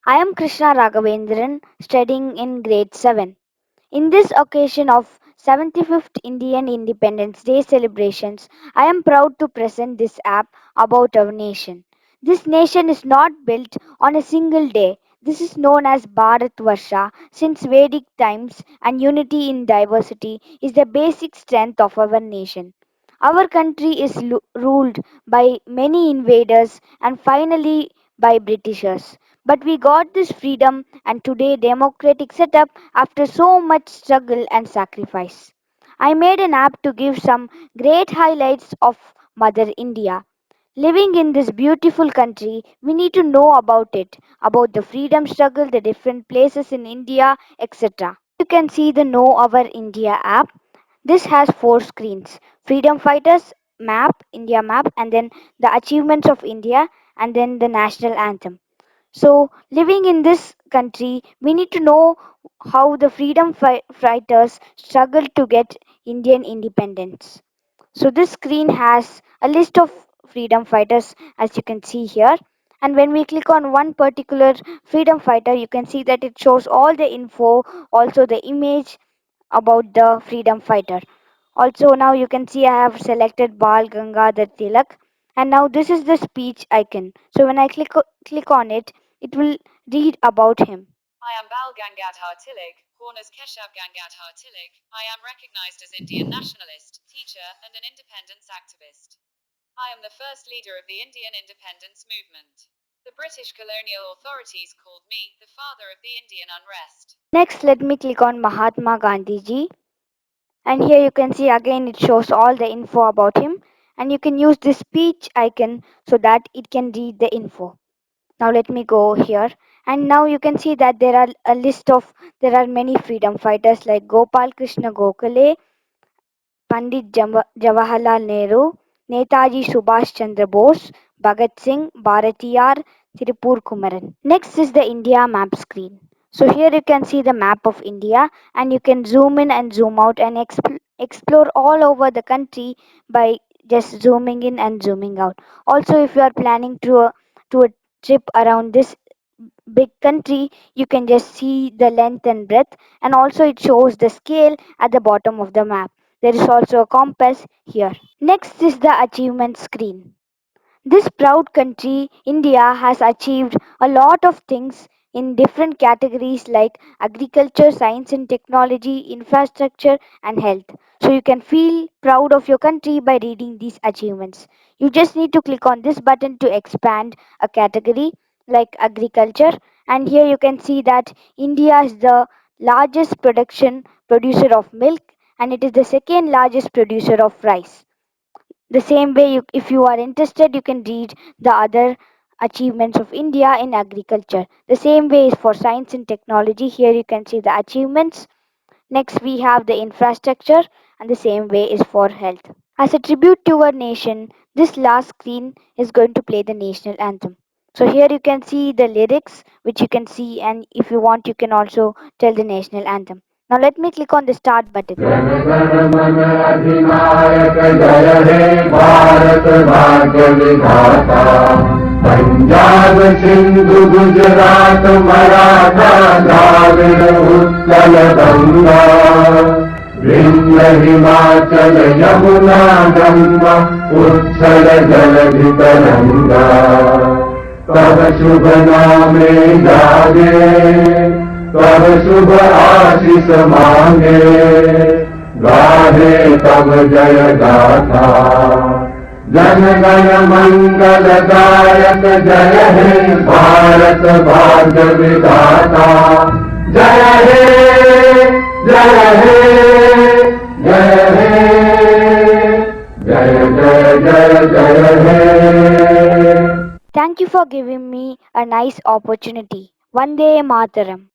I am Krishna Raghavendran, studying in grade 7. In this occasion of 75th Indian Independence Day celebrations, I am proud to present this app about our nation. This nation is not built on a single day. This is known as Bharat Varsha since Vedic times, and unity in diversity is the basic strength of our nation. Our country is ruled by many invaders and finally by Britishers. But we got this freedom and today democratic setup after so much struggle and sacrifice. I made an app to give some great highlights of Mother India. Living in this beautiful country, we need to know about the freedom struggle, the different places in India, etc. You can see the Know Our India app. This has four screens: Freedom Fighters, Map, India Map, and then the Achievements of India, and then the National Anthem. So, living in this country, we need to know how the fighters struggled to get Indian independence. So, this screen has a list of freedom fighters as you can see here. And when we click on one particular freedom fighter, you can see that it shows all the info, also the image about the freedom fighter. Also, now you can see I have selected Bal Gangadhar Tilak, and now this is the speech icon. So when I click on it, it will read about him. I am Bal Gangadhar Tilak, born as Keshav Gangadhar Tilak. I am recognized as Indian nationalist, teacher, and an independence activist. I am the first leader of the Indian independence movement. The British colonial authorities called me the father of the Indian unrest. Next, let me click on Mahatma Gandhi ji, and here you can see again it shows all the info about him, and you can use this speech icon so that it can read the info. Now let me go here, and now you can see that there are many freedom fighters like Gopal Krishna Gokhale, Pandit Jawaharlal Nehru, Netaji Subhash Chandra Bose, Bhagat Singh, Bharatiyar, Tirupur Kumaran. Next is the India map screen. So here you can see the map of India, and you can zoom in and zoom out and explore all over the country by just zooming in and zooming out. Also, if you are planning to a trip around this big country, you can just see the length and breadth, and also it shows the scale at the bottom of the map. There is also a compass here. Next is the achievement screen. This proud country, India, has achieved a lot of things in different categories like agriculture, science and technology, infrastructure, and health. So you can feel proud of your country by reading these achievements. You just need to click on this button to expand a category like agriculture, and here you can see that India is the largest producer of milk, and it is the second largest producer of rice. The same way, if you are interested, you can read the other achievements of India in agriculture. The same way is for science and technology. Here you can see the achievements. Next, we have the infrastructure, and the same way is for health. As a tribute to our nation, this last screen is going to play the national anthem. So here you can see the lyrics, which you can see, and if you want, you can also tell the national anthem. Now let me click on the start button. Jana Gana मन अधिनायक जय हे भारत भाग्य विधाता पंजाब सिंधु गुजरात मराठा द्राविड़ उत्कल गंगा विंध्य हिमाचल यमुना गंगा उच्छल जलधि तरंगा तब शुभ नामे जागे तब शुभ आशीष मांगे गाहे तब जय गाथा जन गण मंगल दायक जय हे भारत भाग्य विधाता जय हे जय हे जय हे जय जय जय जय हे Thank you for giving me a nice opportunity. Vande Mataram.